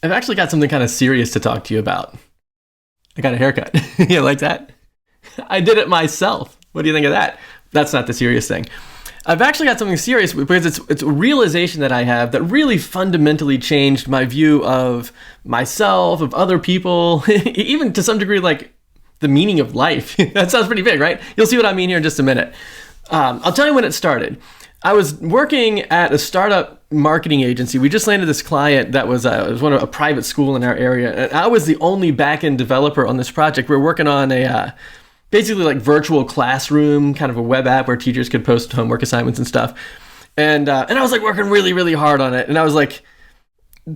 I've actually got something kind of serious to talk to you about. I got a haircut. You like that? I did it myself. What do you think of that? That's not the serious thing. I've actually got something serious because it's a realization that I have that really fundamentally changed my view of myself, of other people, even to some degree, like the meaning of life. That sounds pretty big, right? You'll see what I mean here in just a minute. I'll tell you when it started. I was working at a startup marketing agency. We just landed this client that was one of a private school in our area. And I was the only back-end developer on this project. We were working on a basically like virtual classroom, kind of a web app where teachers could post homework assignments and stuff. And I was like working really, really hard on it. And I was like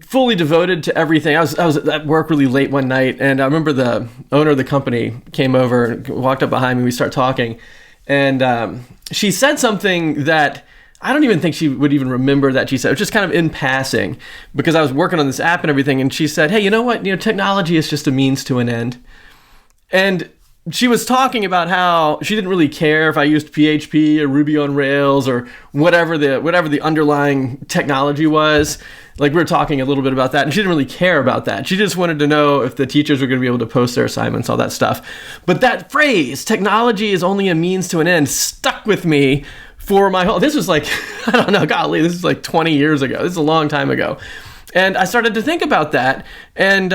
fully devoted to everything. I was at work really late one night. And I remember the owner of the company came over and walked up behind me. We started talking. And she said something that I don't even think she would even remember that she said. It was just kind of in passing because I was working on this app and everything. And she said, hey, you know what? Technology is just a means to an end. And she was talking about how she didn't really care if I used PHP or Ruby on Rails or whatever the underlying technology was. Like we were talking a little bit about that, and she didn't really care about that. She just wanted to know if the teachers were going to be able to post their assignments, all that stuff. But that phrase, technology is only a means to an end, stuck with me for my whole... This was like, I don't know, golly, this is like 20 years ago. This is a long time ago. And I started to think about that, and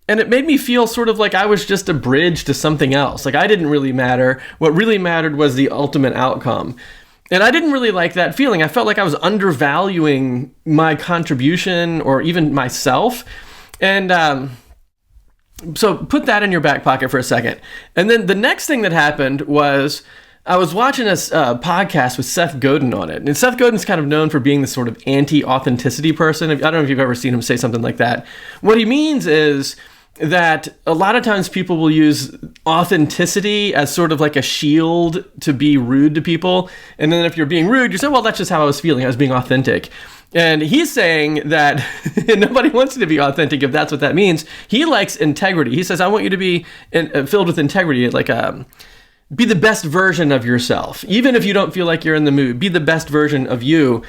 it made me feel sort of like I was just a bridge to something else. Like I didn't really matter. What really mattered was the ultimate outcome. And I didn't really like that feeling. I felt like I was undervaluing my contribution or even myself. And so put that in your back pocket for a second. And then the next thing that happened was I was watching a podcast with Seth Godin on it. And Seth Godin's kind of known for being this sort of anti-authenticity person. I don't know if you've ever seen him say something like that. What he means is that a lot of times people will use authenticity as sort of like a shield to be rude to people. And then if you're being rude, you say, well, that's just how I was feeling. I was being authentic. And he's saying that nobody wants you to be authentic if that's what that means. He likes integrity. He says, I want you to be filled with integrity, like be the best version of yourself. Even if you don't feel like you're in the mood, be the best version of you.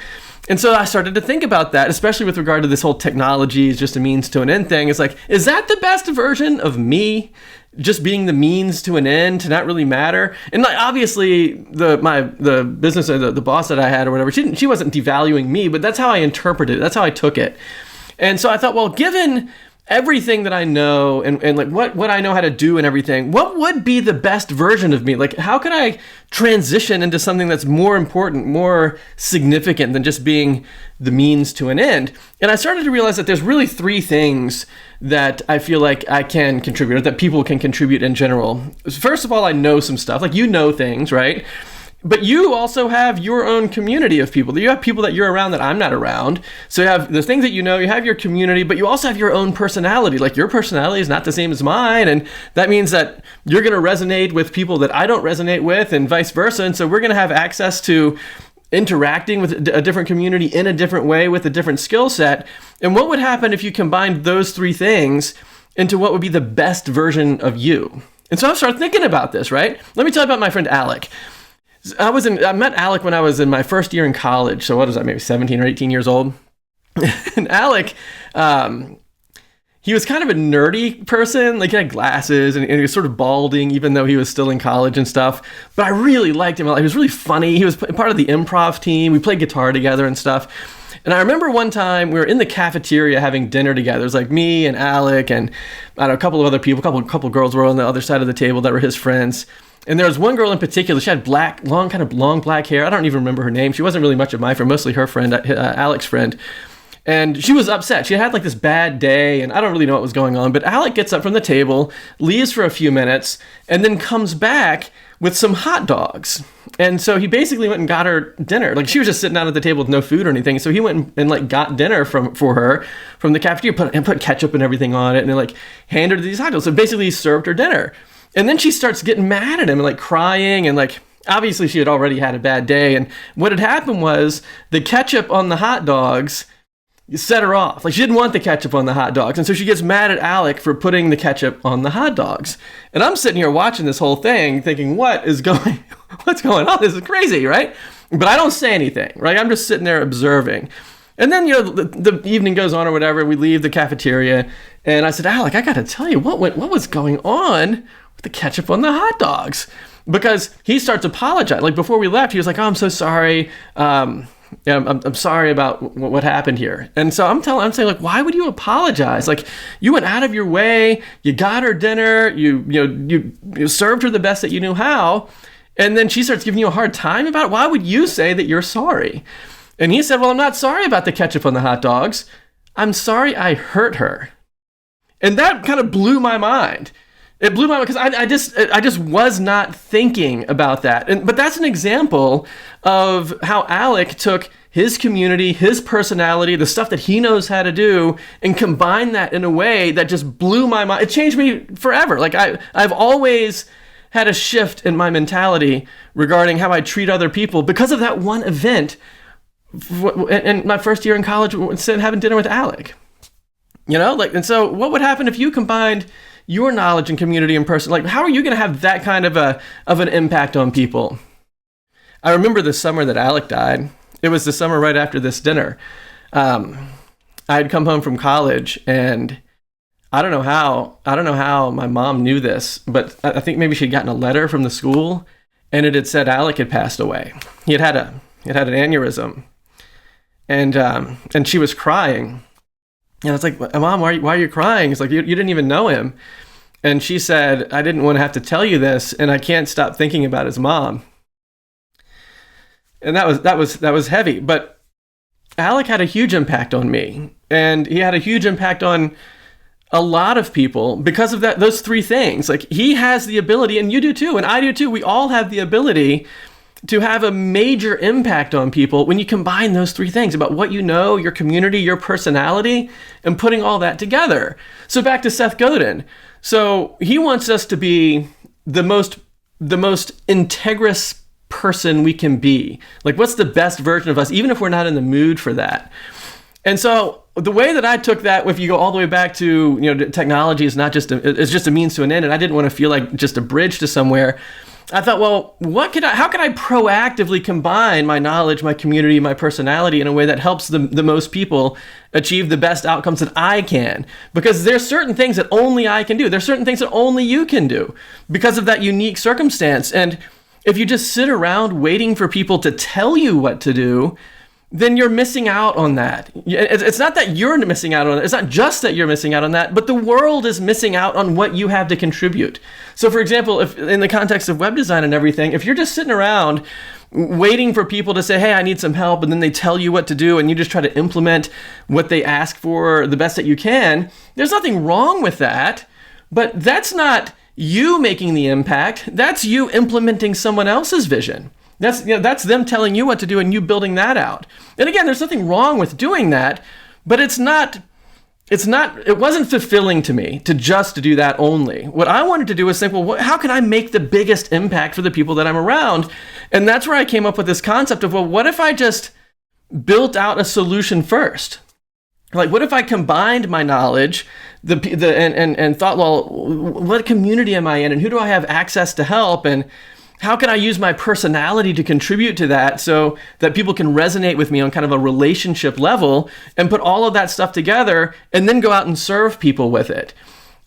And so I started to think about that, especially with regard to this whole technology is just a means to an end thing. It's like, is that the best version of me? Just being the means to an end, to not really matter? And like obviously the business or the boss that I had or whatever, she wasn't devaluing me, but that's how I interpreted it. That's how I took it. And so I thought, well, given everything that I know and like what I know how to do and everything, what would be the best version of me? Like, how could I transition into something that's more important, more significant than just being the means to an end? And I started to realize that there's really three things that I feel like I can contribute, or that people can contribute in general. First of all, I know some stuff, like you know things, right? But you also have your own community of people. You have people that you're around that I'm not around. So you have the things that you know, you have your community, but you also have your own personality. Like your personality is not the same as mine. And that means that you're going to resonate with people that I don't resonate with and vice versa. And so we're going to have access to interacting with a different community in a different way with a different skill set. And what would happen if you combined those three things into what would be the best version of you? And so I started thinking about this, right? Let me tell you about my friend Alec. I met Alec when I was in my first year in college. So what was I, maybe 17 or 18 years old? And Alec, he was kind of a nerdy person. Like he had glasses and he was sort of balding, even though he was still in college and stuff. But I really liked him. He was really funny. He was part of the improv team. We played guitar together and stuff. And I remember one time we were in the cafeteria having dinner together. It was like me and Alec and I don't know, a couple of other people, a couple of girls were on the other side of the table that were his friends. And there was one girl in particular. She had long black hair. I don't even remember her name. She wasn't really much of my friend, mostly her friend, Alec's friend. And she was upset. She had like this bad day, and I don't really know what was going on. But Alec gets up from the table, leaves for a few minutes, and then comes back with some hot dogs. And so he basically went and got her dinner. Like she was just sitting down at the table with no food or anything. So he went and like got dinner for her from the cafeteria, put ketchup and everything on it, and then like handed her these hot dogs. So basically he served her dinner. And then she starts getting mad at him and like crying and like, obviously she had already had a bad day. And what had happened was the ketchup on the hot dogs set her off. Like she didn't want the ketchup on the hot dogs. And so she gets mad at Alec for putting the ketchup on the hot dogs. And I'm sitting here watching this whole thing thinking, what's going on? This is crazy, right? But I don't say anything, right? I'm just sitting there observing. And then, the evening goes on or whatever. We leave the cafeteria. And I said, Alec, I got to tell you, what was going on with the ketchup on the hot dogs? Because he starts to apologize. Like before we left, he was like, oh, I'm so sorry. I'm sorry about what happened here. And so I'm saying, like, why would you apologize? Like, you went out of your way, you got her dinner, you served her the best that you knew how. And then she starts giving you a hard time about it. Why would you say that you're sorry? And he said, well, I'm not sorry about the ketchup on the hot dogs. I'm sorry I hurt her. And that kind of blew my mind. It blew my mind because I just was not thinking about that. But that's an example of how Alec took his community, his personality, the stuff that he knows how to do, and combined that in a way that just blew my mind. It changed me forever. Like I've always had a shift in my mentality regarding how I treat other people because of that one event. In my first year in college, instead of having dinner with Alec, and so what would happen if you combined your knowledge and community and person? Like, how are you going to have that kind of an impact on people? I remember the summer that Alec died. It was the summer right after this dinner. I had come home from college, and I don't know how my mom knew this, but I think maybe she'd gotten a letter from the school, and it had said Alec had passed away. He had an aneurysm. And she was crying. And I was like, Mom, why are you crying? It's like, you didn't even know him. And she said, I didn't want to have to tell you this, and I can't stop thinking about his mom. And that was heavy. But Alec had a huge impact on me. And he had a huge impact on a lot of people because of those three things. Like, he has the ability, and you do too, and I do too. We all have the ability to have a major impact on people when you combine those three things about what you know, your community, your personality, and putting all that together. So back to Seth Godin. So he wants us to be the most integrous person we can be. Like, what's the best version of us, even if we're not in the mood for that? And so the way that I took that, if you go all the way back to, technology is it's just a means to an end, and I didn't want to feel like just a bridge to somewhere. I thought, well, how can I proactively combine my knowledge, my community, my personality in a way that helps the most people achieve the best outcomes that I can? Because there's certain things that only I can do. There's certain things that only you can do because of that unique circumstance. And if you just sit around waiting for people to tell you what to do, then you're missing out on that. It's not that you're missing out on it. It's not just that you're missing out on that, but the world is missing out on what you have to contribute. So for example, if in the context of web design and everything, if you're just sitting around waiting for people to say, hey, I need some help, and then they tell you what to do, and you just try to implement what they ask for the best that you can, there's nothing wrong with that, but that's not you making the impact. That's you implementing someone else's vision. That's them telling you what to do and you building that out. And again, there's nothing wrong with doing that, but it wasn't fulfilling to me to just do that only. What I wanted to do was think, well, how can I make the biggest impact for the people that I'm around? And that's where I came up with this concept of, well, what if I just built out a solution first? Like, what if I combined my knowledge and thought, well, what community am I in, and who do I have access to help, and how can I use my personality to contribute to that so that people can resonate with me on kind of a relationship level, and put all of that stuff together and then go out and serve people with it?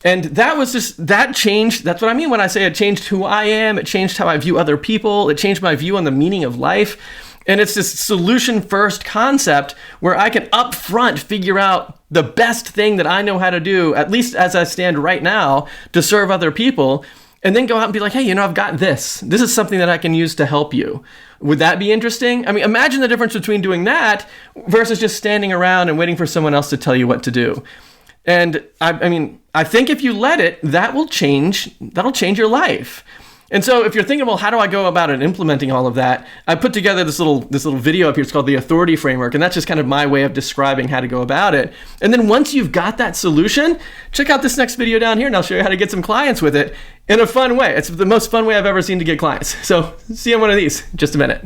And that changed. That's what I mean when I say it changed who I am. It changed how I view other people. It changed my view on the meaning of life. And it's this solution first concept where I can up front figure out the best thing that I know how to do, at least as I stand right now, to serve other people. And then go out and be like, hey, I've got this. This is something that I can use to help you. Would that be interesting? I mean, imagine the difference between doing that versus just standing around and waiting for someone else to tell you what to do. And I think if you let it, that'll change your life. And so if you're thinking, well, how do I go about it implementing all of that? I put together this little video up here. It's called the Authority Framework. And that's just kind of my way of describing how to go about it. And then once you've got that solution, check out this next video down here, and I'll show you how to get some clients with it in a fun way. It's the most fun way I've ever seen to get clients. So see you in one of these in just a minute.